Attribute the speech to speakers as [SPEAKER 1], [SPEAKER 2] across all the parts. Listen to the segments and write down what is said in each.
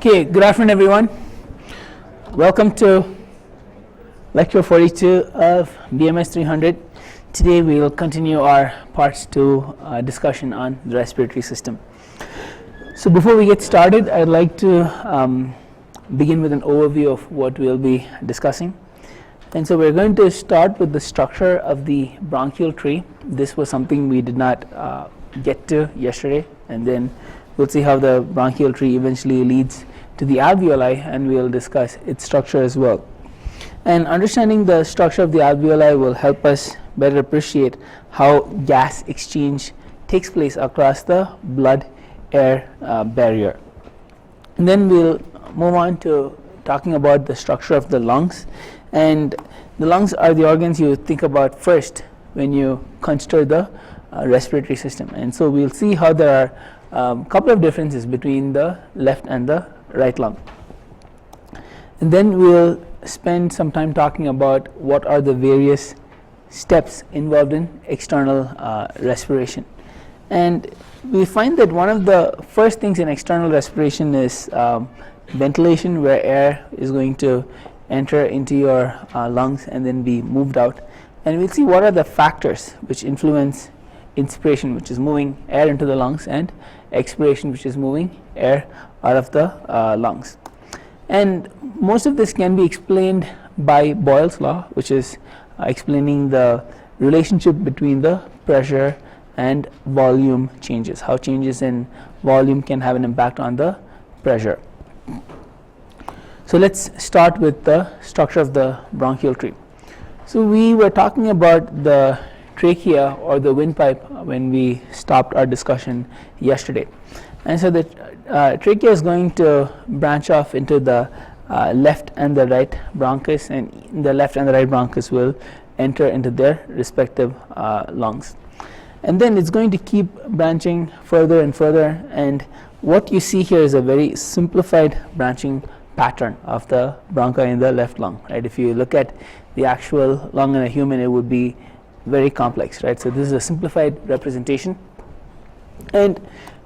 [SPEAKER 1] Okay, good afternoon everyone. Welcome to lecture 42 of BMS 300. Today we will continue our parts 2 discussion on the respiratory system. So before we get started, I'd like to begin with an overview of what we'll be discussing. And so we're going to start with the structure of the bronchial tree. This was something we did not get to yesterday, and then we'll see how the bronchial tree eventually leads to the alveoli, and we'll discuss its structure as well. And understanding the structure of the alveoli will help us better appreciate how gas exchange takes place across the blood-air barrier. And then we'll move on to talking about the structure of the lungs. And the lungs are the organs you think about first when you consider the respiratory system. And so we'll see how there are a couple of differences between the left and the right lung. And then we'll spend some time talking about what are the various steps involved in external respiration. And we find that one of the first things in external respiration is ventilation, where air is going to enter into your lungs and then be moved out. And we'll see what are the factors which influence inspiration, which is moving air into the lungs, and expiration, which is moving air out of the lungs. And most of this can be explained by Boyle's law, which is explaining the relationship between the pressure and volume changes, how changes in volume can have an impact on the pressure. So let's start with the structure of the bronchial tree. So we were talking about the trachea or the windpipe when we stopped our discussion yesterday. And so the trachea is going to branch off into the left and the right bronchus, and the left and the right bronchus will enter into their respective lungs. And then it's going to keep branching further and further, and what you see here is a very simplified branching pattern of the bronchi in the left lung, right? If you look at the actual lung in a human, it would be very complex, right? So this is a simplified representation. And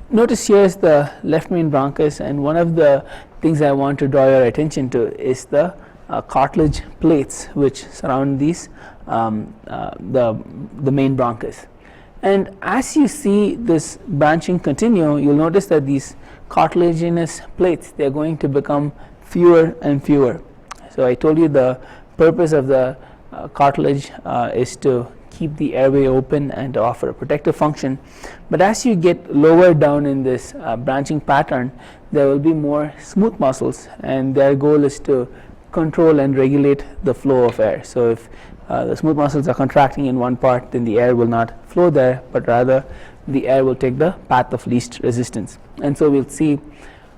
[SPEAKER 1] notice here is the left main bronchus, and one of the things I want to draw your attention to is the cartilage plates which surround these the main bronchus. And as you see this branching continue, you'll notice that these cartilaginous plates, they're going to become fewer and fewer. So I told you the purpose of the cartilage is to keep the airway open and to offer a protective function. But as you get lower down in this branching pattern, there will be more smooth muscles, and their goal is to control and regulate the flow of air. So if the smooth muscles are contracting in one part, then the air will not flow there, but rather the air will take the path of least resistance. And so we'll see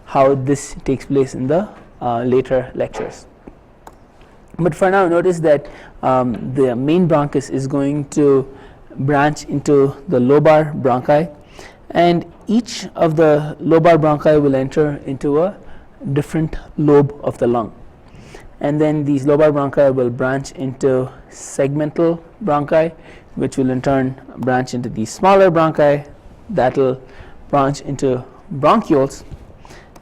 [SPEAKER 1] how this takes place in the later lectures. But for now, notice that the main bronchus is going to branch into the lobar bronchi, and each of the lobar bronchi will enter into a different lobe of the lung. And then these lobar bronchi will branch into segmental bronchi, which will in turn branch into these smaller bronchi, that will branch into bronchioles,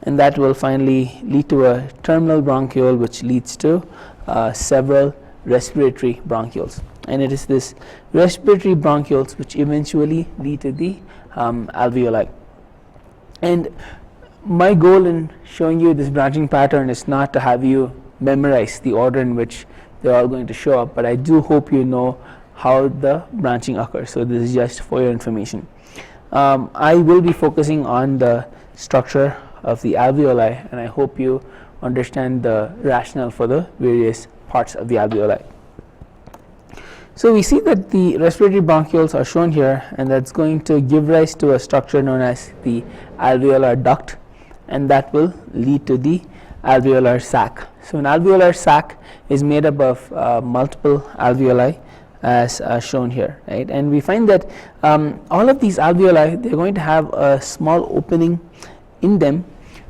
[SPEAKER 1] and that will finally lead to a terminal bronchiole, which leads to several respiratory bronchioles. And it is this respiratory bronchioles which eventually lead to the alveoli. And my goal in showing you this branching pattern is not to have you memorize the order in which they're all going to show up, but I do hope you know how the branching occurs. So this is just for your information. I will be focusing on the structure of the alveoli, and I hope you understand the rationale for the various parts of the alveoli. So we see that the respiratory bronchioles are shown here, and that's going to give rise to a structure known as the alveolar duct, and that will lead to the alveolar sac. So an alveolar sac is made up of multiple alveoli, as shown here, right? And we find that all of these alveoli, they're going to have a small opening in them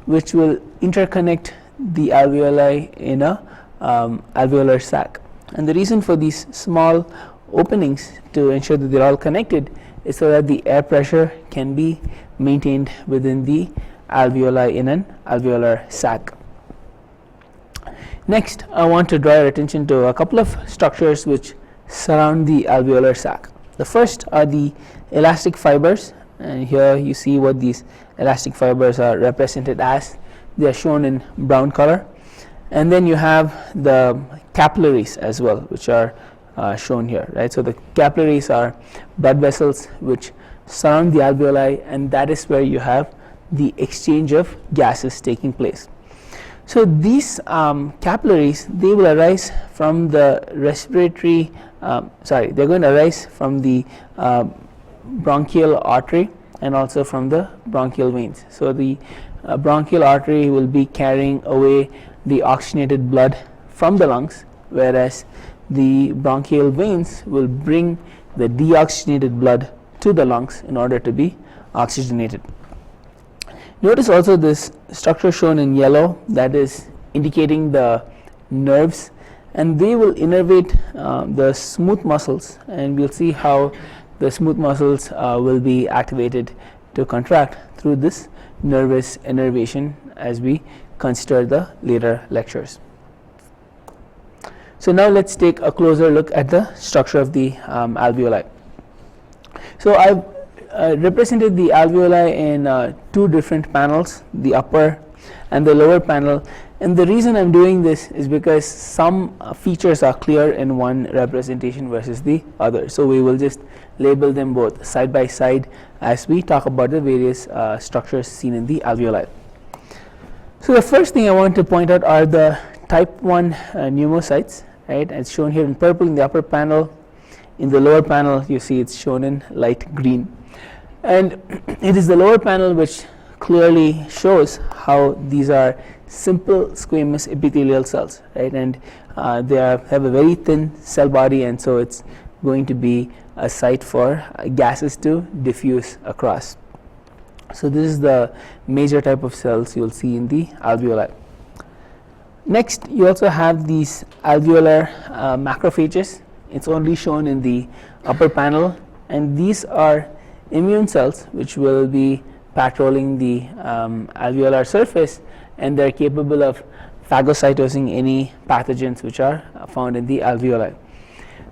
[SPEAKER 1] which will interconnect the alveoli in a alveolar sac. And the reason for these small openings to ensure that they're all connected is so that the air pressure can be maintained within the alveoli in an alveolar sac. Next, I want to draw your attention to a couple of structures which surround the alveolar sac. The first are the elastic fibers, and here you see what these elastic fibers are represented as. They are shown in brown color. And then you have the capillaries as well, which are shown here, right? So the capillaries are blood vessels which surround the alveoli, and that is where you have the exchange of gases taking place. So these capillaries, they will arise from the respiratory, they're going to arise from the bronchial artery and also from the bronchial veins. So the bronchial artery will be carrying away the oxygenated blood from the lungs, whereas the bronchial veins will bring the deoxygenated blood to the lungs in order to be oxygenated. Notice also this structure shown in yellow, that is indicating the nerves, and they will innervate the smooth muscles, and we'll see how the smooth muscles will be activated to contract through this nervous innervation as we consider the later lectures. So now let's take a closer look at the structure of the alveoli. So I've represented the alveoli in two different panels, the upper and the lower panel, and the reason I'm doing this is because some features are clear in one representation versus the other. So we will just label them both side by side as we talk about the various structures seen in the alveoli. So the first thing I want to point out are the type 1 pneumocytes, right? It's shown here in purple in the upper panel. In the lower panel you see it's shown in light green, and it is the lower panel which clearly shows how these are simple squamous epithelial cells, right? And they have a very thin cell body, and so it's going to be a site for gases to diffuse across. So this is the major type of cells you'll see in the alveoli. Next, you also have these alveolar macrophages. It's only shown in the upper panel, and these are immune cells which will be patrolling the alveolar surface, and they're capable of phagocytosing any pathogens which are found in the alveoli.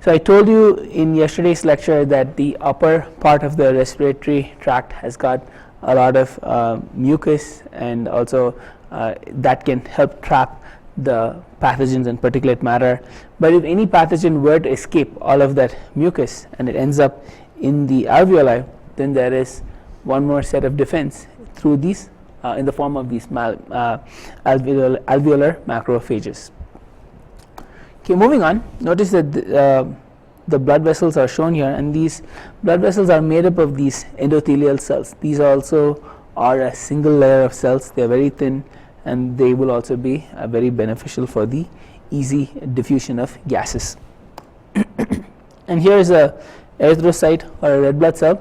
[SPEAKER 1] So I told you in yesterday's lecture that the upper part of the respiratory tract has got a lot of mucus, and also that can help trap the pathogens and particulate matter. But if any pathogen were to escape all of that mucus and it ends up in the alveoli, then there is one more set of defense through these in the form of these alveolar macrophages. Okay, moving on, notice that the blood vessels are shown here, and these blood vessels are made up of these endothelial cells. These also are a single layer of cells. They are very thin, and they will also be very beneficial for the easy diffusion of gases. And here is a erythrocyte or a red blood cell,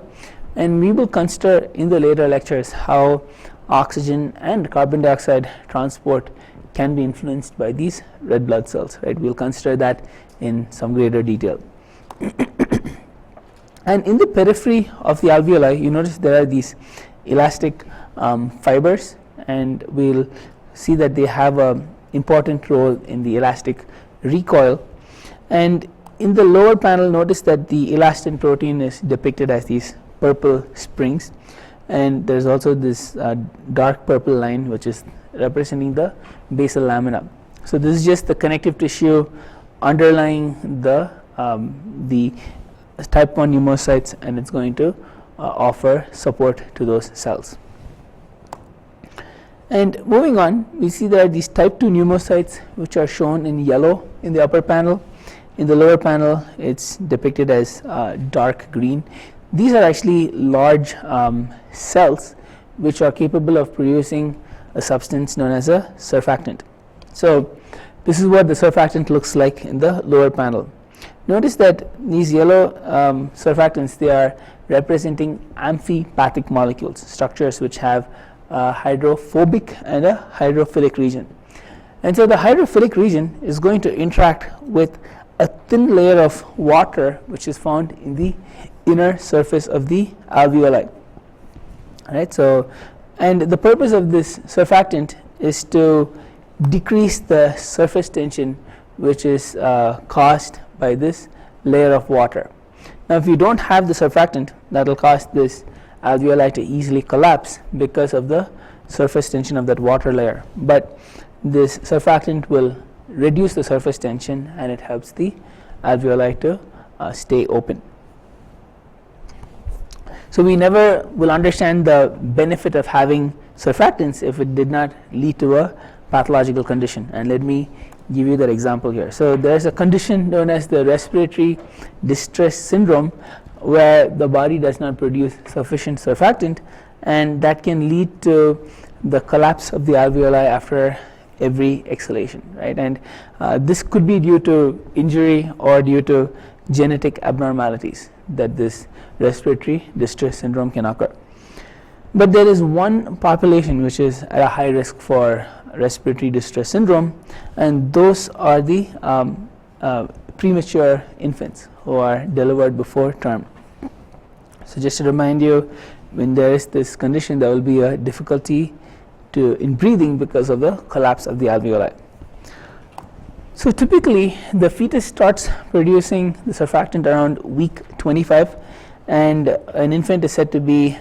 [SPEAKER 1] and we will consider in the later lectures how oxygen and carbon dioxide transport can be influenced by these red blood cells, right? We'll consider that in some greater detail. And in the periphery of the alveoli, you notice there are these elastic fibers, and we'll see that they have an important role in the elastic recoil. And in the lower panel, notice that the elastin protein is depicted as these purple springs, and there's also this dark purple line which is representing the basal lamina. So this is just the connective tissue underlying the type 1 pneumocytes, and it's going to offer support to those cells. And moving on, we see there are these type 2 pneumocytes which are shown in yellow in the upper panel. In the lower panel, it's depicted as dark green. These are actually large cells which are capable of producing a substance known as a surfactant. So this is what the surfactant looks like in the lower panel. Notice that these yellow surfactants, they are representing amphipathic molecules, structures which have a hydrophobic and a hydrophilic region. And so the hydrophilic region is going to interact with a thin layer of water which is found in the inner surface of the alveoli. Right? So And the purpose of this surfactant is to decrease the surface tension which is caused by this layer of water. Now if you don't have the surfactant, that will cause this alveoli to easily collapse because of the surface tension of that water layer, but this surfactant will reduce the surface tension and it helps the alveoli to stay open. So we never will understand the benefit of having surfactants if it did not lead to a pathological condition, and let me give you that example here. So there is a condition known as the respiratory distress syndrome, where the body does not produce sufficient surfactant, and that can lead to the collapse of the alveoli after every exhalation, right? And this could be due to injury or due to genetic abnormalities that this respiratory distress syndrome can occur. But there is one population which is at a high risk for respiratory distress syndrome, and those are the premature infants who are delivered before term. So just to remind you, when there is this condition, there will be a difficulty in breathing because of the collapse of the alveoli. So typically the fetus starts producing the surfactant around week 25, and an infant is said to be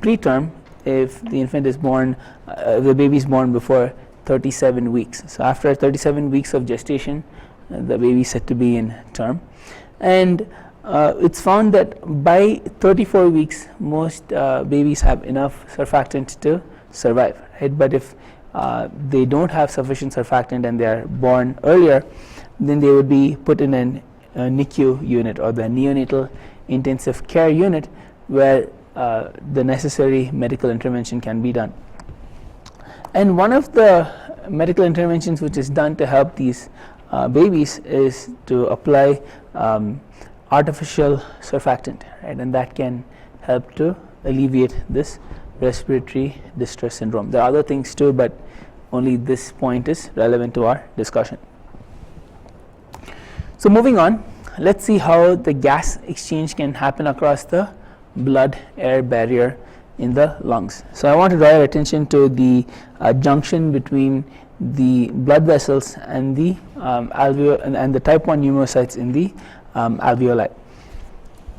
[SPEAKER 1] preterm if the infant is born, the baby is born before 37 weeks. So after 37 weeks of gestation, the baby is said to be in term, and it's found that by 34 weeks most babies have enough surfactant to survive, right? But if they don't have sufficient surfactant and they are born earlier, then they would be put in a NICU unit, or the neonatal intensive care unit, where the necessary medical intervention can be done. And one of the medical interventions which is done to help these babies is to apply artificial surfactant, right? And that can help to alleviate this respiratory distress syndrome. There are other things too, but only this point is relevant to our discussion. So moving on, let's see how the gas exchange can happen across the blood-air barrier in the lungs. So I want to draw your attention to the junction between the blood vessels and the and the type 1 pneumocytes in the alveoli.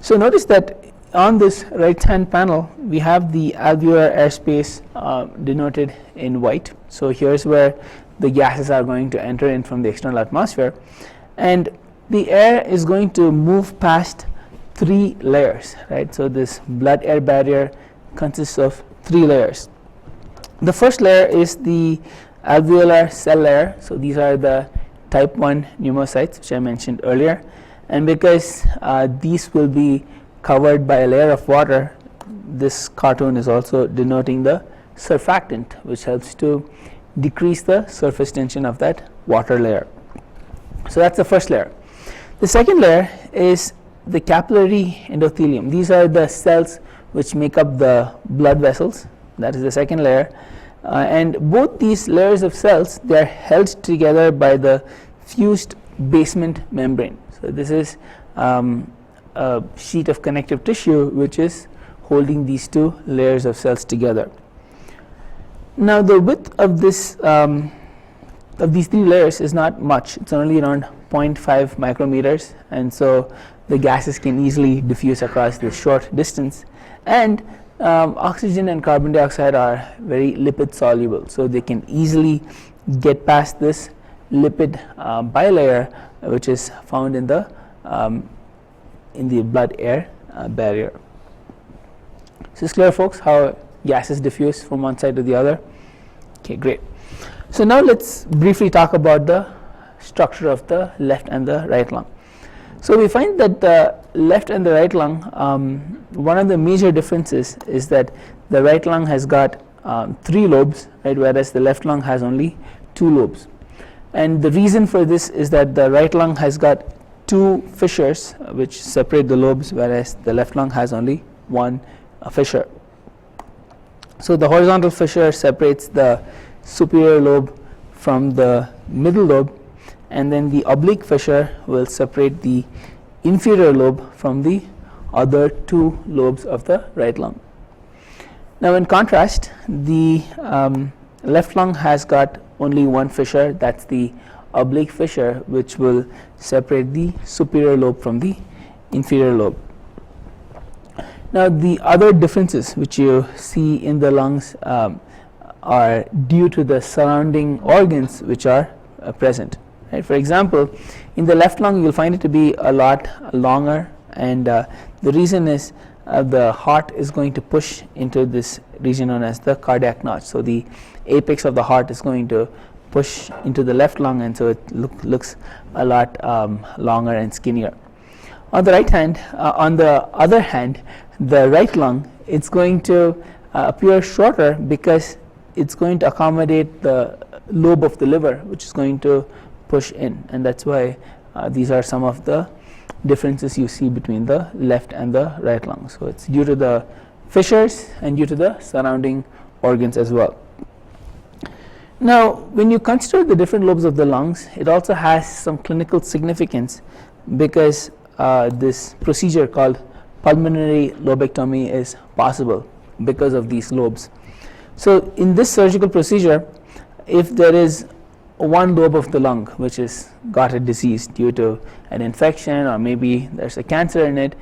[SPEAKER 1] So notice that on this right hand panel we have the alveolar airspace denoted in white. So here's where the gases are going to enter in from the external atmosphere, and the air is going to move past 3 layers, right? So this blood air barrier consists of 3 layers. The first layer is the alveolar cell layer. So these are the type 1 pneumocytes which I mentioned earlier, and because these will be covered by a layer of water, this cartoon is also denoting the surfactant, which helps to decrease the surface tension of that water layer. So that's the first layer. The second layer is the capillary endothelium. These are the cells which make up the blood vessels. That is the second layer, and both these layers of cells, they are held together by the fused basement membrane. So this is a sheet of connective tissue which is holding these 2 layers of cells together. Now the width of this of these 3 layers is not much. It's only around 0.5 micrometers, and so the gases can easily diffuse across this short distance, and oxygen and carbon dioxide are very lipid soluble, so they can easily get past this lipid bilayer which is found in the blood air barrier. So it's clear, folks, how gases diffuse from one side to the other? Okay, great. So now let's briefly talk about the structure of the left and the right lung. So we find that the left and the right lung, one of the major differences is that the right lung has got 3 lobes, right, whereas the left lung has only 2 lobes. And the reason for this is that the right lung has got 2 fissures which separate the lobes, whereas the left lung has only 1 fissure. So the horizontal fissure separates the superior lobe from the middle lobe, and then the oblique fissure will separate the inferior lobe from the other 2 lobes of the right lung. Now in contrast, the left lung has got only one fissure, that's the oblique fissure, which will separate the superior lobe from the inferior lobe. Now the other differences which you see in the lungs are due to the surrounding organs which are present. Right? For example, in the left lung you will find it to be a lot longer, and the reason is the heart is going to push into this region known as the cardiac notch. So the apex of the heart is going to push into the left lung, and so it looks a lot longer and skinnier. On the right hand, on the other hand, the right lung, it's going to appear shorter because it's going to accommodate the lobe of the liver, which is going to push in, and that's why these are some of the differences you see between the left and the right lung. So it's due to the fissures and due to the surrounding organs as well. Now when you consider the different lobes of the lungs, it also has some clinical significance because this procedure called pulmonary lobectomy is possible because of these lobes. So in this surgical procedure, if there is one lobe of the lung which has got a disease due to an infection, or maybe there's a cancer in it,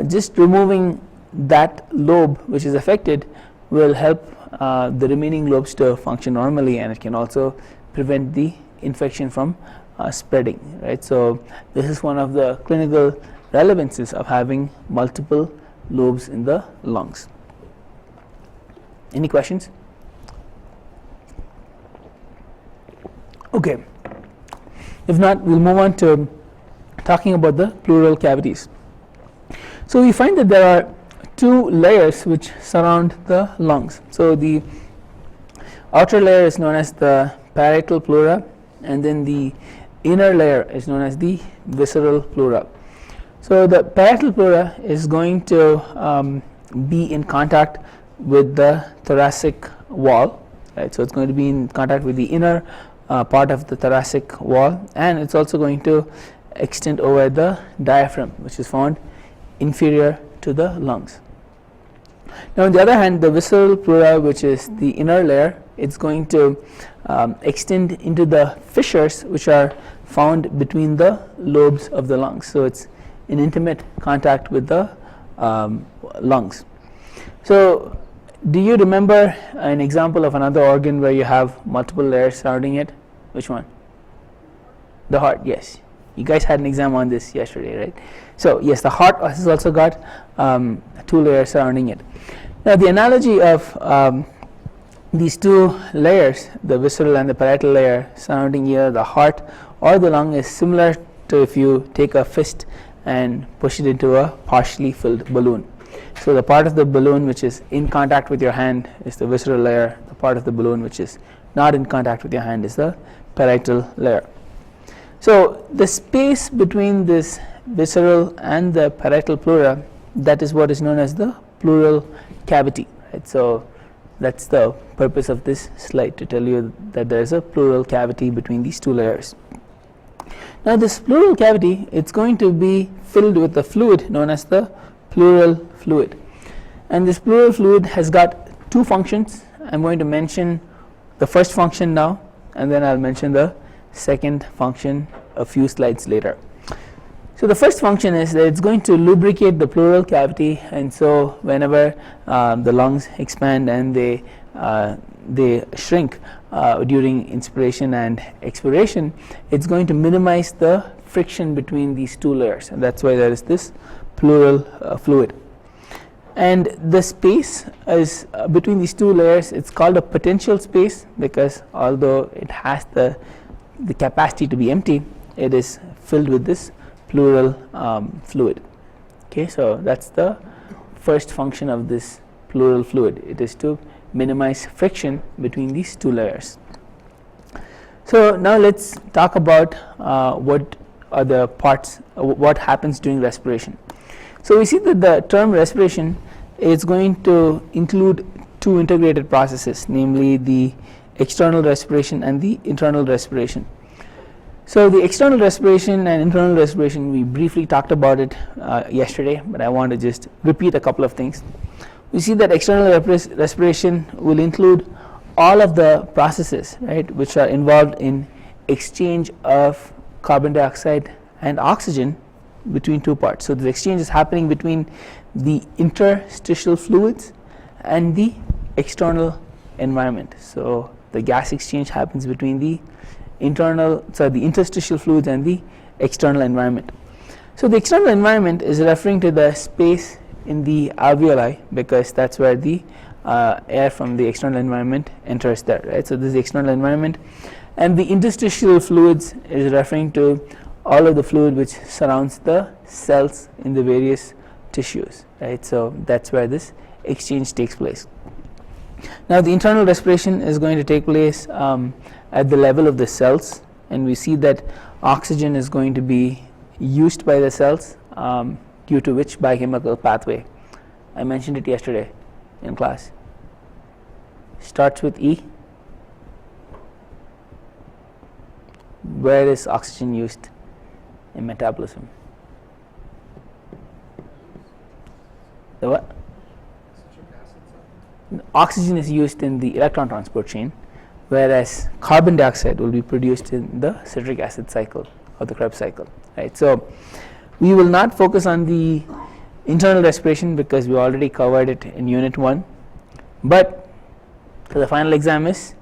[SPEAKER 1] just removing that lobe which is affected will help the remaining lobes to function normally, and it can also prevent the infection from spreading, right? So this is one of the clinical relevances of having multiple lobes in the lungs. Any questions? Okay, if not, we'll move on to talking about the pleural cavities. So we find that there are two layers which surround the lungs. So the outer layer is known as the parietal pleura, and then the inner layer is known as the visceral pleura. So the parietal pleura is going to be in contact with the thoracic wall, right? So it's going to be in contact with the inner part of the thoracic wall, and it's also going to extend over the diaphragm, which is found inferior to the lungs. Now on the other hand, the visceral pleura, which is the inner layer, it's going to extend into the fissures which are found between the lobes of the lungs. So it's in intimate contact with the lungs. So do you remember an example of another organ where you have multiple layers surrounding it? Which one? The heart, yes. You guys had an exam on this yesterday, right? So yes, the heart has also got 2 layers surrounding it. Now the analogy of these 2 layers, the visceral and the parietal layer surrounding either the heart or the lung, is similar to if you take a fist and push it into a partially filled balloon. So the part of the balloon which is in contact with your hand is the visceral layer. The part of the balloon which is not in contact with your hand is the parietal layer. So the space between this visceral and the parietal pleura, that is what is known as the pleural cavity, right? So that's the purpose of this slide, to tell you that there is a pleural cavity between these 2 layers. Now this pleural cavity, it's going to be filled with a fluid known as the pleural fluid, and this pleural fluid has got 2 functions. I'm going to mention the first function now, and then I'll mention the second function a few slides later. So the first function is that it's going to lubricate the pleural cavity, and so whenever the lungs expand and they shrink during inspiration and expiration, it's going to minimize the friction between these 2 layers, and that's why there is this pleural fluid. And the space is between these 2 layers, it's called a potential space, because although it has the capacity to be empty, it is filled with this pleural fluid. Okay, so that's the first function of this pleural fluid. It is to minimize friction between these 2 layers. So now let's talk about what are the parts, what happens during respiration. So we see that the term respiration is going to include 2 integrated processes, namely the external respiration and the internal respiration. So the external respiration and internal respiration, we briefly talked about it yesterday, but I want to just repeat a couple of things. we see that external respiration will include all of the processes, right, which are involved in exchange of carbon dioxide and oxygen between two parts. So the exchange is happening between the interstitial fluids and the external environment. So the gas exchange happens between the interstitial fluids and the external environment. So the external environment is referring to the space in the alveoli, because that's where the air from the external environment enters there, right? So this is the external environment, and the interstitial fluids is referring to all of the fluid which surrounds the cells in the various tissues, right? So that's where this exchange takes place. Now the internal respiration is going to take place at the level of the cells, and we see that oxygen is going to be used by the cells due to which biochemical pathway? I mentioned it yesterday in class. Starts with E. Where is oxygen used in metabolism? The what? Oxygen is used in the electron transport chain, whereas carbon dioxide will be produced in the citric acid cycle or the Krebs cycle, right? So we will not focus on the internal respiration because we already covered it in unit 1, but the final exam is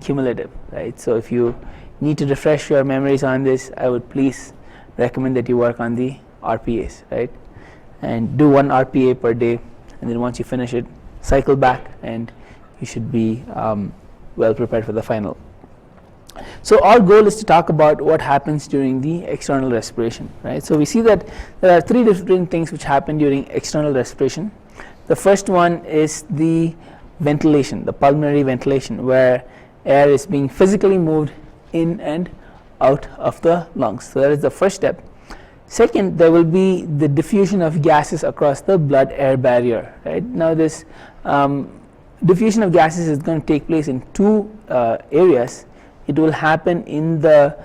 [SPEAKER 1] cumulative, right? So if you need to refresh your memories on this, I would please recommend that you work on the RPAs, right? And do 1 RPA per day, and then once you finish it, cycle back and you should be well prepared for the final. So our goal is to talk about what happens during the external respiration, right? So we see that there are 3 different things which happen during external respiration. The first one is the ventilation, the pulmonary ventilation, where air is being physically moved in and out of the lungs. So that is the first step. Second, there will be the diffusion of gases across the blood-air barrier, right? Now this diffusion of gases is going to take place in 2 areas. It will happen in the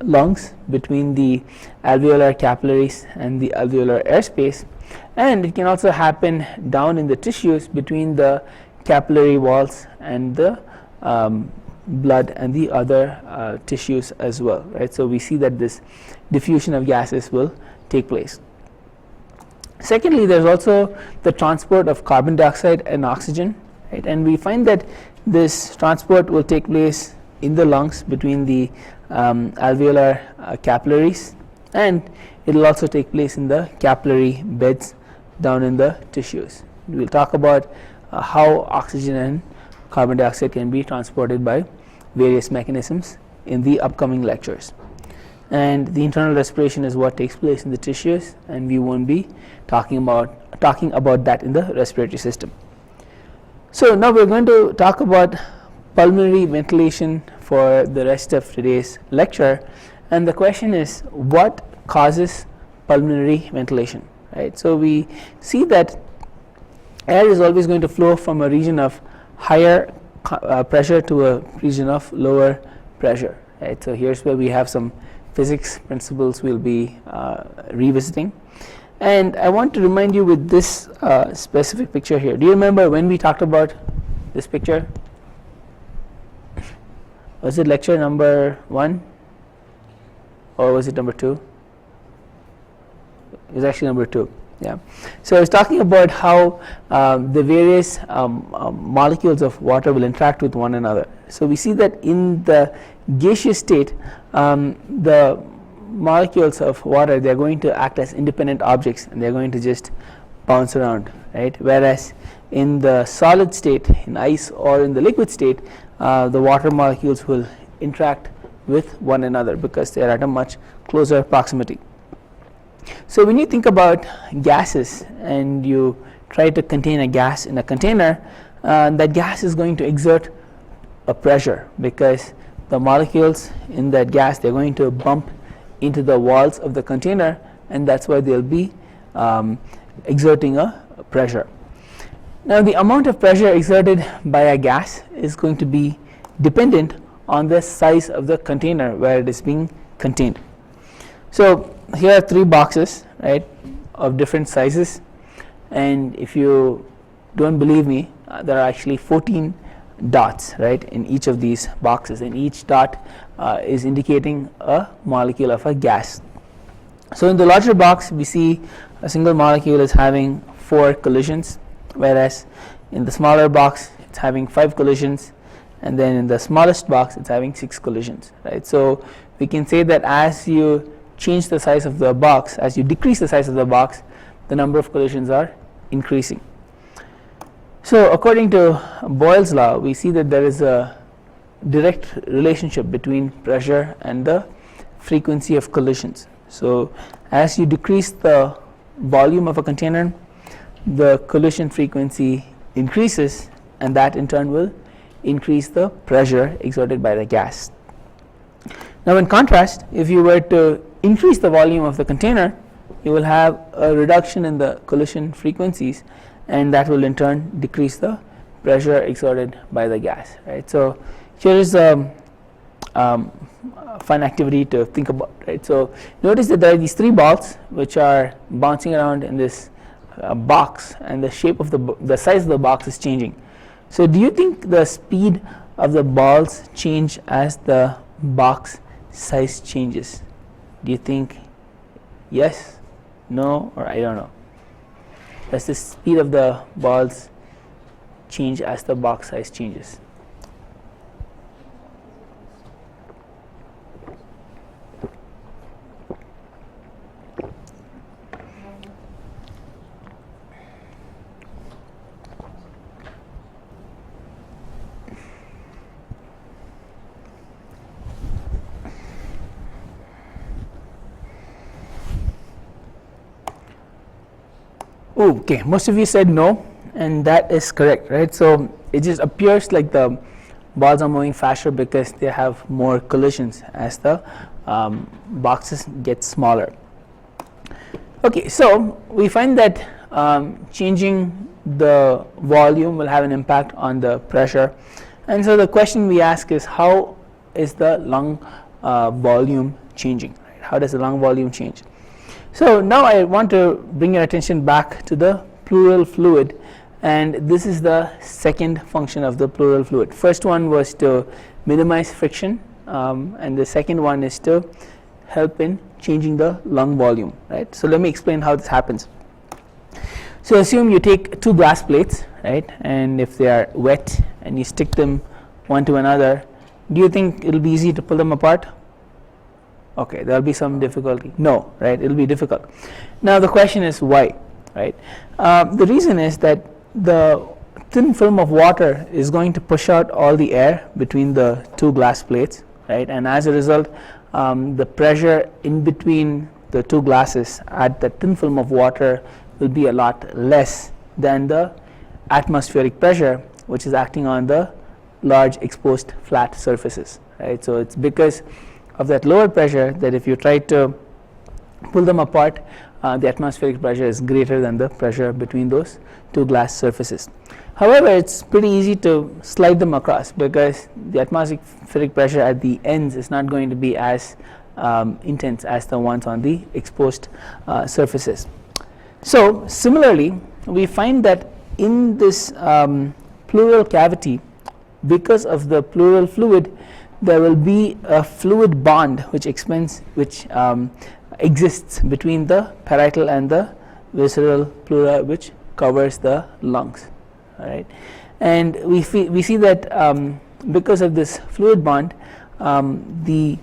[SPEAKER 1] lungs between the alveolar capillaries and the alveolar airspace, and it can also happen down in the tissues between the capillary walls and the blood and the other tissues as well, right? So we see that this diffusion of gases will take place. Secondly, there's also the transport of carbon dioxide and oxygen, right? And we find that this transport will take place in the lungs between the alveolar capillaries, and it will also take place in the capillary beds down in the tissues. We'll talk about how oxygen and carbon dioxide can be transported by various mechanisms in the upcoming lectures. And the internal respiration is what takes place in the tissues, and we won't be talking about that in the respiratory system. So now we're going to talk about pulmonary ventilation for the rest of today's lecture, and the question is, what causes pulmonary ventilation, right? So we see that air is always going to flow from a region of higher pressure to a region of lower pressure, right? So here's where we have some physics principles we'll be revisiting, and I want to remind you with this specific picture here. Do you remember when we talked about this picture? Was it lecture number 1 or was it number 2? It was actually number 2. Yeah. So I was talking about how the various molecules of water will interact with one another. So we see that in the gaseous state, the molecules of water, they're going to act as independent objects and they're going to just bounce around, right? Whereas in the solid state, in ice or in the liquid state, the water molecules will interact with one another because they are at a much closer proximity. So when you think about gases and you try to contain a gas in a container, that gas is going to exert a pressure because the molecules in that gas, they're going to bump into the walls of the container, and that's why they'll be exerting a pressure. Now the amount of pressure exerted by a gas is going to be dependent on the size of the container where it is being contained. So here are 3 boxes, right, of different sizes, and if you don't believe me, there are actually 14 dots, right, in each of these boxes, and each dot is indicating a molecule of a gas. So in the larger box we see a single molecule is having 4 collisions, whereas in the smaller box it's having 5 collisions, and then in the smallest box it's having 6 collisions, right. So we can say that as you change the size of the box, as you decrease the size of the box, the number of collisions are increasing. So according to Boyle's law, we see that there is a direct relationship between pressure and the frequency of collisions. So as you decrease the volume of a container, the collision frequency increases, and that in turn will increase the pressure exerted by the gas. Now in contrast, if you were to increase the volume of the container, you will have a reduction in the collision frequencies, and that will in turn decrease the pressure exerted by the gas, right. So here is a fun activity to think about, right. So notice that there are these 3 balls which are bouncing around in this box, and the shape of the size of the box is changing. So do you think the speed of the balls change as the box size changes? Do you think yes, no, or I don't know? Does the speed of the balls change as the box size changes? Okay, most of you said no, and that is correct, right. So it just appears like the balls are moving faster because they have more collisions as the boxes get smaller. Okay, so we find that changing the volume will have an impact on the pressure, and so the question we ask is, how is the lung volume changing, right? How does the lung volume change? So now I want to bring your attention back to the pleural fluid, and this is the second function of the pleural fluid. First one was to minimize friction, and the second one is to help in changing the lung volume, right. So let me explain how this happens. So assume you take 2 glass plates, right, and if they are wet and you stick them one to another, do you think it will be easy to pull them apart? Okay, there will be some difficulty. No, right, it will be difficult. Now the question is why, right. The reason is that the thin film of water is going to push out all the air between the 2 glass plates, right, and as a result the pressure in between the 2 glasses at the thin film of water will be a lot less than the atmospheric pressure which is acting on the large exposed flat surfaces, right. So it's because of that lower pressure that if you try to pull them apart, the atmospheric pressure is greater than the pressure between those 2 glass surfaces. However, it's pretty easy to slide them across because the atmospheric pressure at the ends is not going to be as intense as the ones on the exposed surfaces. So similarly, we find that in this pleural cavity, because of the pleural fluid, there will be a fluid bond which exists between the parietal and the visceral pleura, which covers the lungs. All right, and we see that because of this fluid bond, the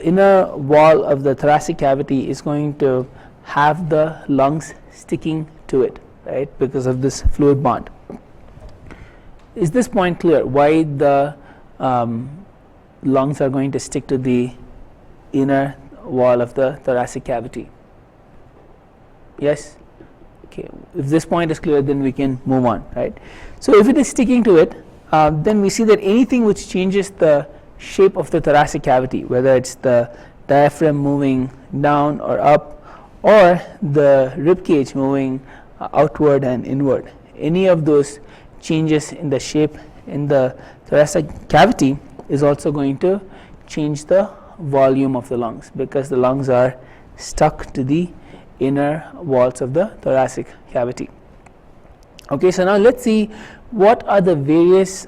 [SPEAKER 1] inner wall of the thoracic cavity is going to have the lungs sticking to it, right, because of this fluid bond. Is this point clear? Why the lungs are going to stick to the inner wall of the thoracic cavity? Yes? Okay. If this point is clear, then we can move on, right? So if it is sticking to it, then we see that anything which changes the shape of the thoracic cavity, whether it's the diaphragm moving down or up, or the rib cage moving outward and inward, any of those changes in the shape in the thoracic cavity is also going to change the volume of the lungs, because the lungs are stuck to the inner walls of the thoracic cavity. Okay, so now let's see what are the various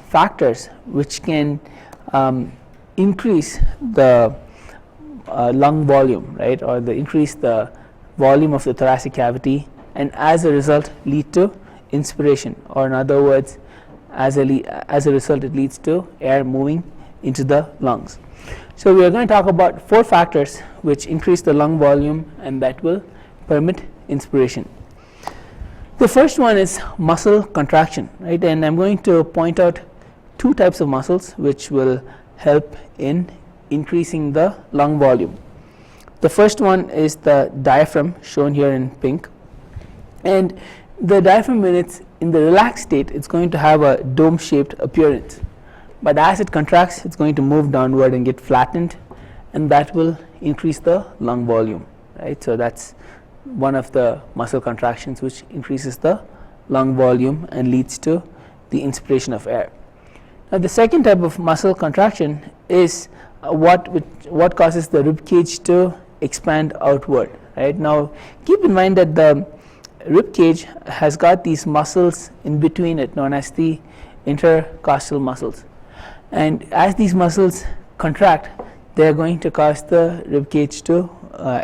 [SPEAKER 1] factors which can increase the lung volume, right, or increase the volume of the thoracic cavity, and as a result lead to inspiration, or in other words, as a result it leads to air moving into the lungs. So we are going to talk about 4 factors which increase the lung volume and that will permit inspiration. The first one is muscle contraction, right, and I'm going to point out 2 types of muscles which will help in increasing the lung volume. The first one is the diaphragm, shown here in pink, and the diaphragm, when it's in the relaxed state, it's going to have a dome shaped appearance, but as it contracts it's going to move downward and get flattened, and that will increase the lung volume, right. So that's one of the muscle contractions which increases the lung volume and leads to the inspiration of air. Now the second type of muscle contraction is what causes the rib cage to expand outward, right. Now keep in mind that the rib cage has got these muscles in between it known as the intercostal muscles, and as these muscles contract they are going to cause the rib cage to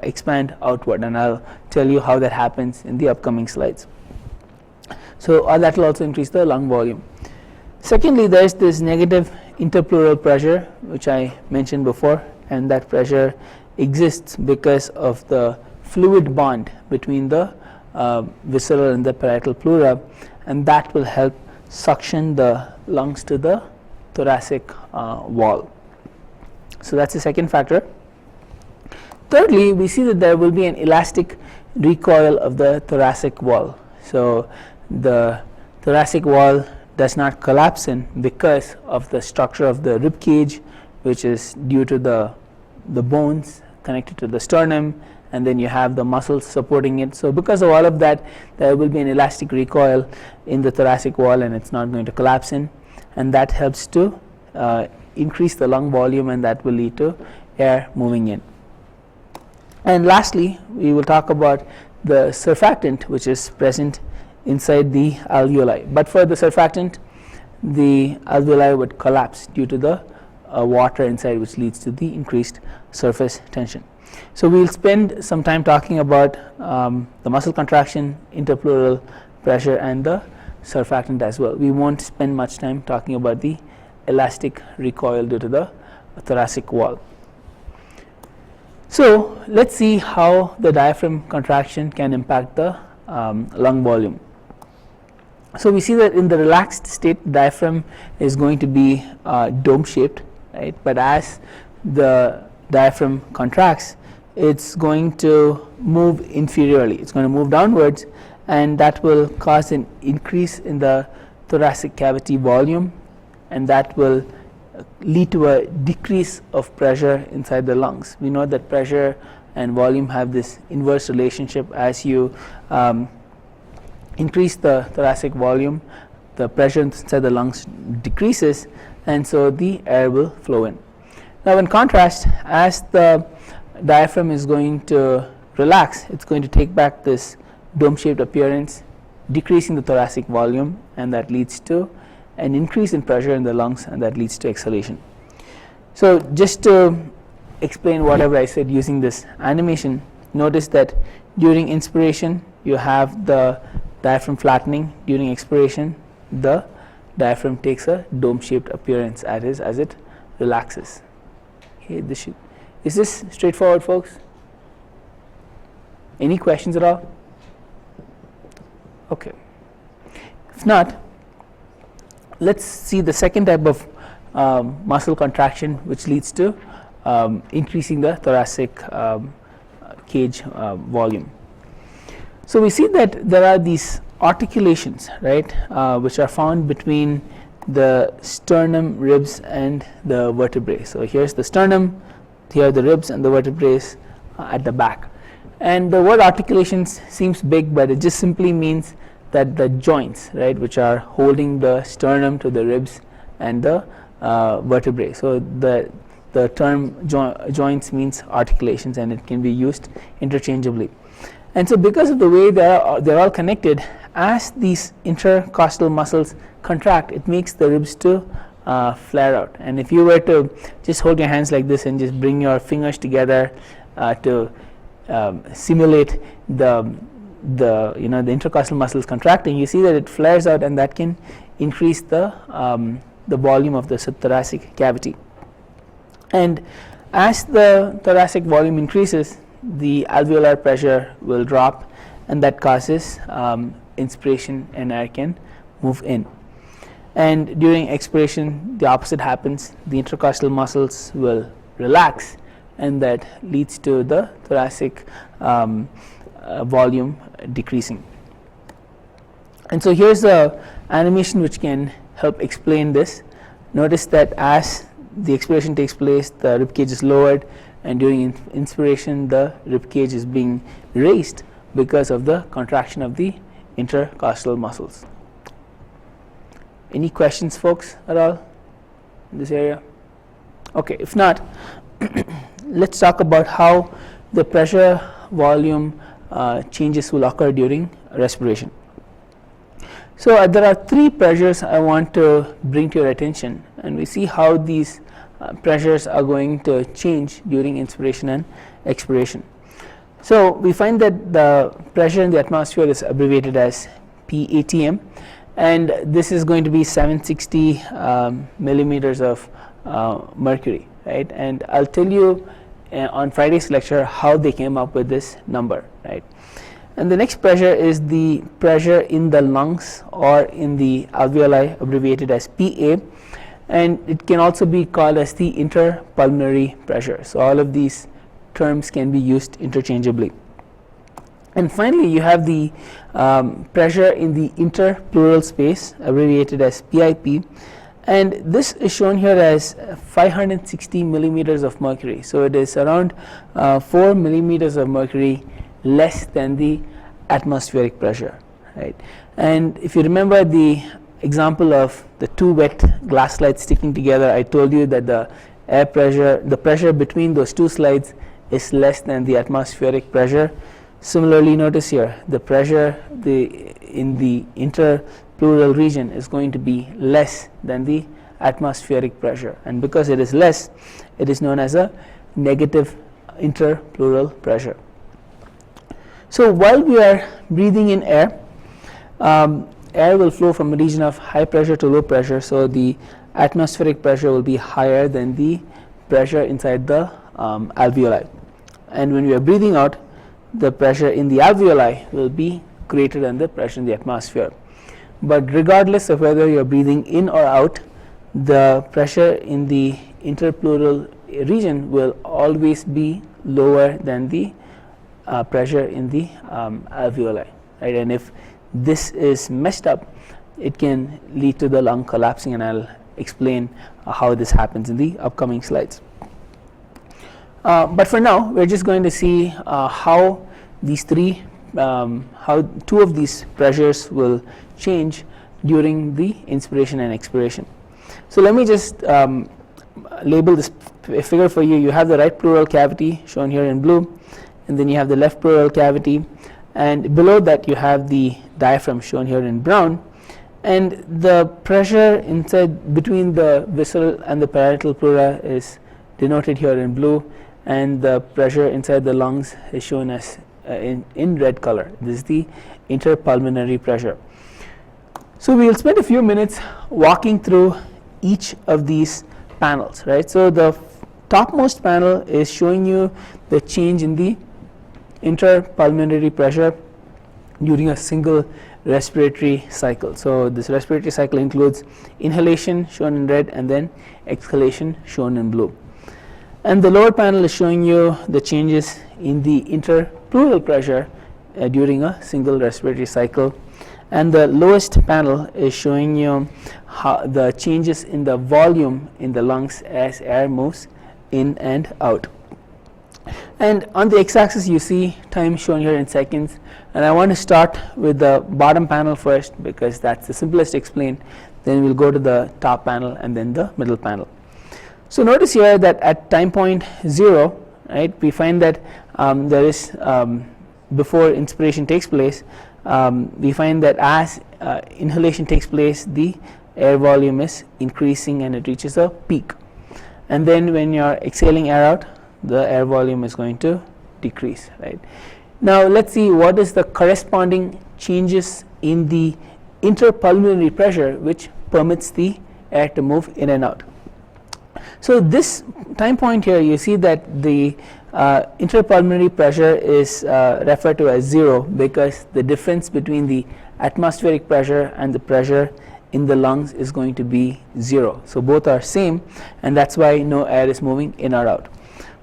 [SPEAKER 1] expand outward, and I'll tell you how that happens in the upcoming slides. So that will also increase the lung volume. Secondly, there is this negative interpleural pressure which I mentioned before, and that pressure exists because of the fluid bond between the visceral and the parietal pleura, and that will help suction the lungs to the thoracic wall. So that's the second factor. Thirdly, we see that there will be an elastic recoil of the thoracic wall. So the thoracic wall does not collapse in because of the structure of the rib cage, which is due to the bones connected to the sternum, and then you have the muscles supporting it. So because of all of that, there will be an elastic recoil in the thoracic wall and it's not going to collapse in, and that helps to increase the lung volume, and that will lead to air moving in. And lastly, we will talk about the surfactant which is present inside the alveoli. But for the surfactant, the alveoli would collapse due to the water inside, which leads to the increased surface tension. So we will spend some time talking about the muscle contraction, interpleural pressure, and the surfactant as well. We won't spend much time talking about the elastic recoil due to the thoracic wall. So let's see how the diaphragm contraction can impact the lung volume. So we see that in the relaxed state, the diaphragm is going to be dome shaped, right, but as the diaphragm contracts, it's going to move inferiorly, it's going to move downwards, and that will cause an increase in the thoracic cavity volume, and that will lead to a decrease of pressure inside the lungs. We know that pressure and volume have this inverse relationship. As you increase the thoracic volume, the pressure inside the lungs decreases, and so the air will flow in. Now in contrast, as the diaphragm is going to relax, it's going to take back this dome shaped appearance, decreasing the thoracic volume, and that leads to an increase in pressure in the lungs, and that leads to exhalation. So just to explain whatever I said using this animation, notice that during inspiration you have the diaphragm flattening, during expiration the diaphragm takes a dome shaped appearance as it relaxes. Okay, is this straightforward, folks? Any questions at all? Okay. If not, let's see the second type of muscle contraction which leads to increasing the thoracic cage volume. So we see that there are these articulations, right, which are found between the sternum, ribs, and the vertebrae. So here's the sternum, here are the ribs and the vertebrae at the back. And the word articulations seems big, but it just simply means that the joints, right, which are holding the sternum to the ribs and the vertebrae. So the term joints means articulations, and it can be used interchangeably. And so because of the way they're all connected, as these intercostal muscles contract, it makes the ribs to flare out. And if you were to just hold your hands like this and just bring your fingers together to simulate the intercostal muscles contracting, you see that it flares out, and that can increase the volume of the thoracic cavity. And as the thoracic volume increases, the alveolar pressure will drop, and that causes inspiration, and air can move in. And during expiration, the opposite happens. The intercostal muscles will relax, and that leads to the thoracic volume decreasing. And so here's the animation which can help explain this. Notice that as the expiration takes place, the rib cage is lowered, and during inspiration, the rib cage is being raised because of the contraction of the intercostal muscles. Any questions, folks, at all in this area? Okay, if not, let's talk about how the pressure volume changes will occur during respiration. So there are three pressures I want to bring to your attention, and we see how these pressures are going to change during inspiration and expiration. So we find that the pressure in the atmosphere is abbreviated as PATM, and this is going to be 760 millimeters of mercury, right? And I'll tell you on Friday's lecture how they came up with this number, right? And the next pressure is the pressure in the lungs or in the alveoli, abbreviated as PA, and it can also be called as the interpulmonary pressure. So all of these terms can be used interchangeably. And finally, you have the pressure in the interpleural space, abbreviated as PIP, and this is shown here as 560 millimeters of mercury. So it is around 4 millimeters of mercury less than the atmospheric pressure, right? And if you remember the example of the two wet glass slides sticking together, I told you that the air pressure, the pressure between those two slides is less than the atmospheric pressure. Similarly, notice here the pressure in the interpleural region is going to be less than the atmospheric pressure, and because it is less, it is known as a negative interpleural pressure. So while we are breathing in air, air will flow from a region of high pressure to low pressure, so the atmospheric pressure will be higher than the pressure inside the alveoli, and when we are breathing out, the pressure in the alveoli will be greater than the pressure in the atmosphere. But regardless of whether you are breathing in or out, the pressure in the interpleural region will always be lower than the pressure in the alveoli, right? And if this is messed up, it can lead to the lung collapsing, and I'll explain how this happens in the upcoming slides. But for now, we're just going to see how these how two of these pressures will change during the inspiration and expiration. So let me just label this figure for you. You have the right pleural cavity shown here in blue, and then you have the left pleural cavity, and below that you have the diaphragm shown here in brown, and the pressure inside between the visceral and the parietal pleura is denoted here in blue, and the pressure inside the lungs is shown as in red color. This is the interpulmonary pressure. So we will spend a few minutes walking through each of these panels, right? So the topmost panel is showing you the change in the interpulmonary pressure during a single respiratory cycle. So this respiratory cycle includes inhalation shown in red and then exhalation shown in blue. And the lower panel is showing you the changes in the interpleural pressure during a single respiratory cycle, and the lowest panel is showing you how the changes in the volume in the lungs as air moves in and out. And on the x-axis you see time shown here in seconds, and I want to start with the bottom panel first because that's the simplest to explain, then we'll go to the top panel and then the middle panel. So notice here that at time point 0, right, we find that there is before inspiration takes place, we find that as inhalation takes place, the air volume is increasing and it reaches a peak. And then when you're exhaling air out, the air volume is going to decrease, right? Now let's see what is the corresponding changes in the interpulmonary pressure which permits the air to move in and out. So this time point here, you see that the interpulmonary pressure is referred to as 0 because the difference between the atmospheric pressure and the pressure in the lungs is going to be 0. So both are same, and that's why no air is moving in or out.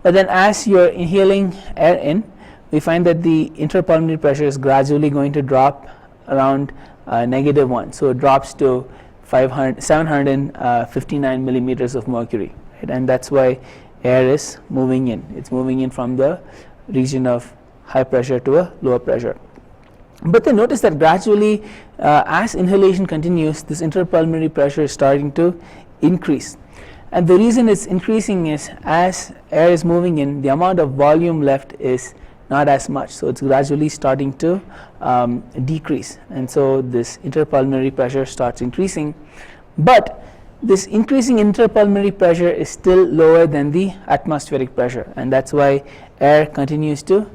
[SPEAKER 1] But then as you're inhaling air in, we find that the interpulmonary pressure is gradually going to drop around -1. So it drops to 759 millimeters of mercury, right? And that's why air is moving in. It's moving in from the region of high pressure to a lower pressure. But then notice that gradually as inhalation continues, this interpulmonary pressure is starting to increase. And the reason it's increasing is as air is moving in, the amount of volume left is not as much, so it's gradually starting to decrease, and so this interpulmonary pressure starts increasing. But this increasing interpulmonary pressure is still lower than the atmospheric pressure, and that's why air continues to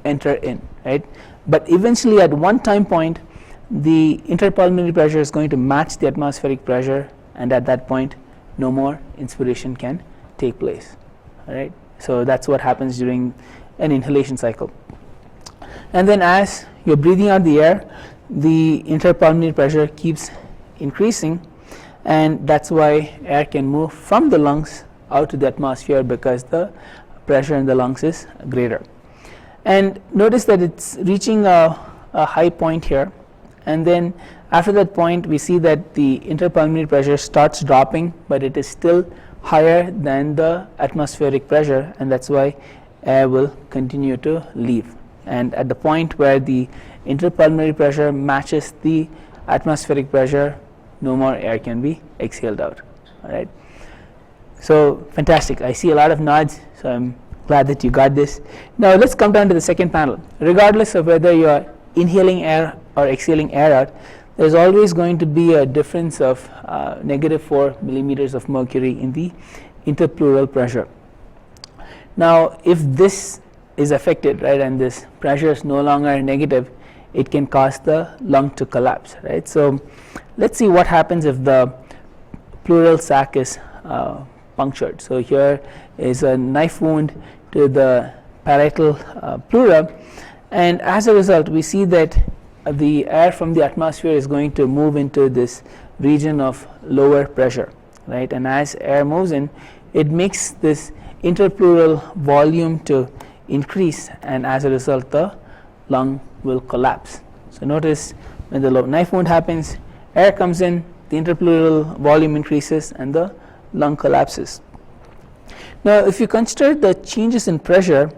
[SPEAKER 1] enter in, right? But eventually at one time point, the interpulmonary pressure is going to match the atmospheric pressure, and at that point no more inspiration can take place, all right? So that's what happens during an inhalation cycle. And then as you're breathing out the air, the interpulmonary pressure keeps increasing, and that's why air can move from the lungs out to the atmosphere because the pressure in the lungs is greater. And notice that it's reaching a high point here, and then after that point we see that the interpulmonary pressure starts dropping, but it is still higher than the atmospheric pressure, and that's why air will continue to leave. And at the point where the interpulmonary pressure matches the atmospheric pressure, no more air can be exhaled out, all right? So fantastic. I see a lot of nods, so I'm glad that you got this. Now let's come down to the second panel. Regardless of whether you are inhaling air or exhaling air out, there's always going to be a difference of -4 millimeters of mercury in the interpleural pressure. Now if this is affected, right, and this pressure is no longer negative, it can cause the lung to collapse, right? So let's see what happens if the pleural sac is punctured. So here is a knife wound to the parietal pleura, and as a result we see that the air from the atmosphere is going to move into this region of lower pressure, right? And as air moves in, it makes this interpleural volume to increase, and as a result the lung will collapse. So notice when the knife wound happens, air comes in, the interpleural volume increases, and the lung collapses. Now if you consider the changes in pressure,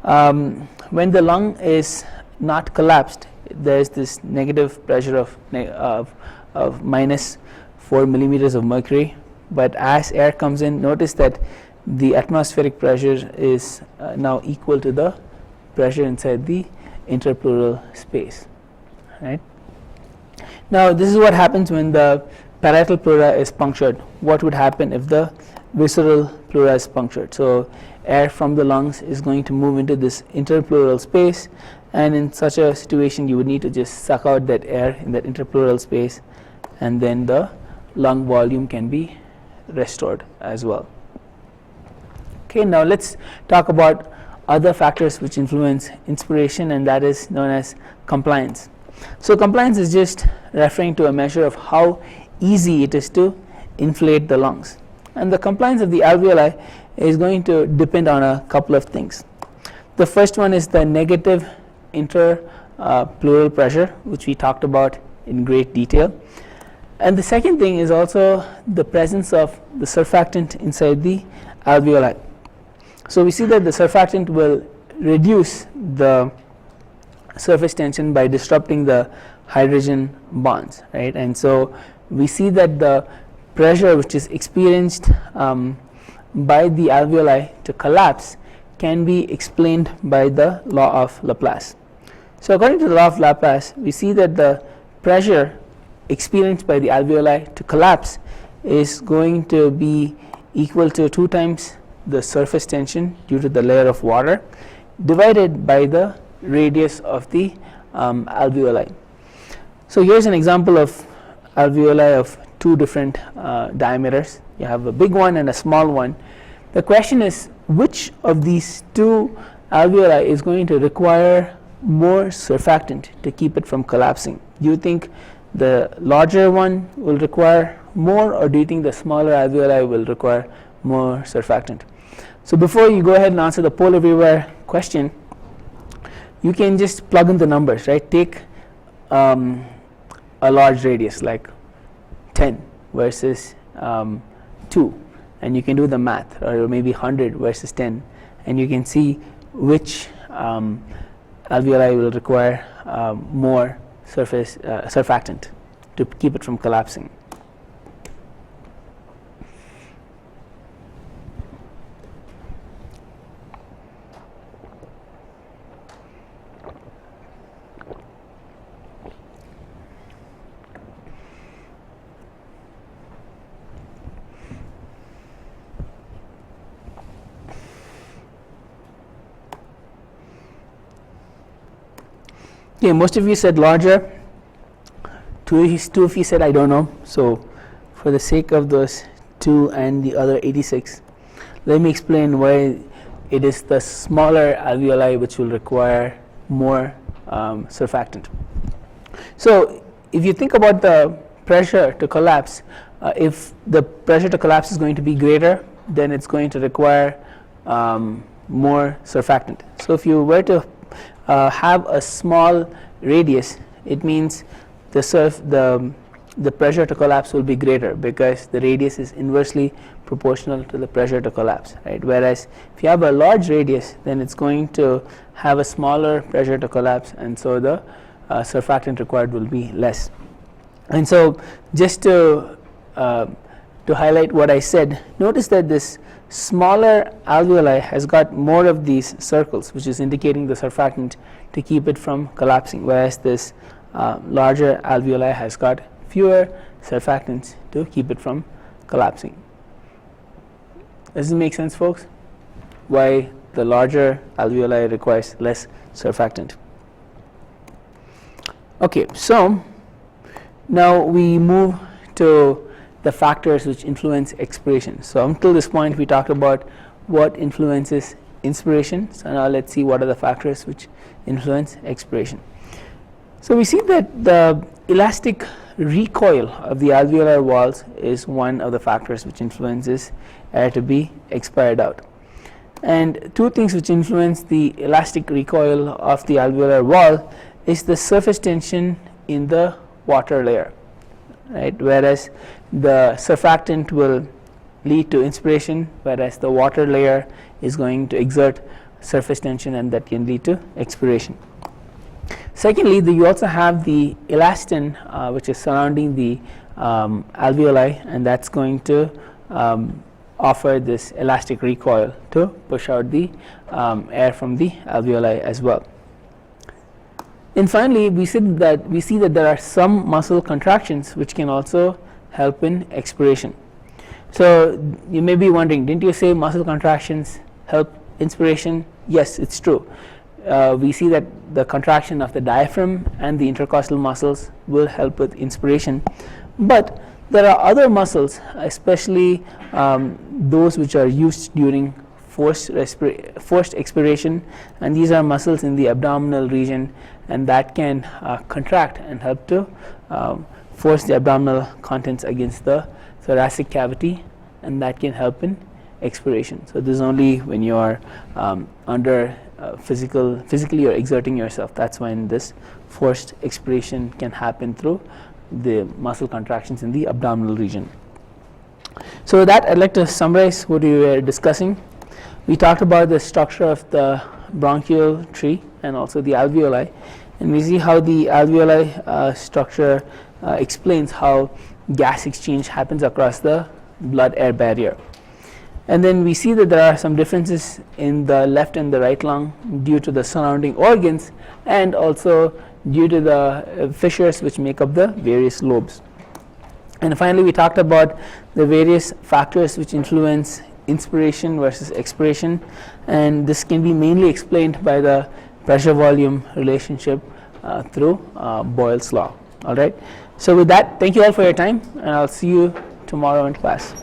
[SPEAKER 1] when the lung is not collapsed, there is this negative pressure of -4 millimeters of mercury, but as air comes in, notice that the atmospheric pressure is now equal to the pressure inside the interpleural space, right? Now this is what happens when the parietal pleura is punctured. What would happen if the visceral pleura is punctured? So air from the lungs is going to move into this interpleural space, and in such a situation you would need to just suck out that air in that interpleural space, and then the lung volume can be restored as well. Okay, now let's talk about other factors which influence inspiration, and that is known as compliance. So compliance is just referring to a measure of how easy it is to inflate the lungs, and the compliance of the alveoli is going to depend on a couple of things. The first one is the negative interpleural pressure, which we talked about in great detail, and the second thing is also the presence of the surfactant inside the alveoli. So we see that the surfactant will reduce the surface tension by disrupting the hydrogen bonds, right? And so we see that the pressure which is experienced by the alveoli to collapse can be explained by the law of Laplace. So according to the law of Laplace, we see that the pressure experienced by the alveoli to collapse is going to be equal to 2 times the surface tension due to the layer of water divided by the radius of the alveoli. So here's an example of alveoli of 2 different diameters. You have a big one and a small one. The question is, which of these 2 alveoli is going to require more surfactant to keep it from collapsing? Do you think the larger one will require more, or do you think the smaller alveoli will require more surfactant? So before you go ahead and answer the poll everywhere question, you can just plug in the numbers, right? Take a large radius like 10 versus 2, and you can do the math, or maybe 100 versus 10, and you can see which alveoli will require more surface surfactant to keep it from collapsing. Okay, most of you said larger. Two of you said I don't know. So for the sake of those 2 and the other 86, let me explain why it is the smaller alveoli which will require more surfactant. So if you think about the pressure to collapse, if the pressure to collapse is going to be greater, then it's going to require more surfactant. So if you were to have a small radius, it means the pressure to collapse will be greater because the radius is inversely proportional to the pressure to collapse, right? Whereas if you have a large radius, then it's going to have a smaller pressure to collapse, and so the surfactant required will be less. And so just to highlight what I said, notice that this smaller alveoli has got more of these circles, which is indicating the surfactant to keep it from collapsing, whereas this larger alveoli has got fewer surfactants to keep it from collapsing. Does this make sense, folks? Why the larger alveoli requires less surfactant? Okay, so now we move to the factors which influence expiration. So until this point we talked about what influences inspiration. So now let's see what are the factors which influence expiration. So we see that the elastic recoil of the alveolar walls is one of the factors which influences air to be expired out. And 2 things which influence the elastic recoil of the alveolar wall is the surface tension in the water layer, right? Whereas the surfactant will lead to inspiration, whereas the water layer is going to exert surface tension, and that can lead to expiration. Secondly, you also have the elastin which is surrounding the alveoli, and that's going to offer this elastic recoil to push out the air from the alveoli as well. And finally, we see that there are some muscle contractions which can also help in expiration. So you may be wondering, didn't you say muscle contractions help inspiration? Yes, it's true. We see that the contraction of the diaphragm and the intercostal muscles will help with inspiration, but there are other muscles, especially those which are used during forced expiration, and these are muscles in the abdominal region, and that can contract and help to force the abdominal contents against the thoracic cavity, and that can help in expiration. So this is only when you are under physically you're exerting yourself. That's when this forced expiration can happen through the muscle contractions in the abdominal region. So with that, I'd like to summarize what we were discussing. We talked about the structure of the bronchial tree and also the alveoli, and we see how the alveoli structure explains how gas exchange happens across the blood-air barrier. And then we see that there are some differences in the left and the right lung due to the surrounding organs, and also due to the fissures which make up the various lobes. And finally, we talked about the various factors which influence inspiration versus expiration, and this can be mainly explained by the pressure volume relationship through Boyle's law. All right. So with that, thank you all for your time, and I'll see you tomorrow in class.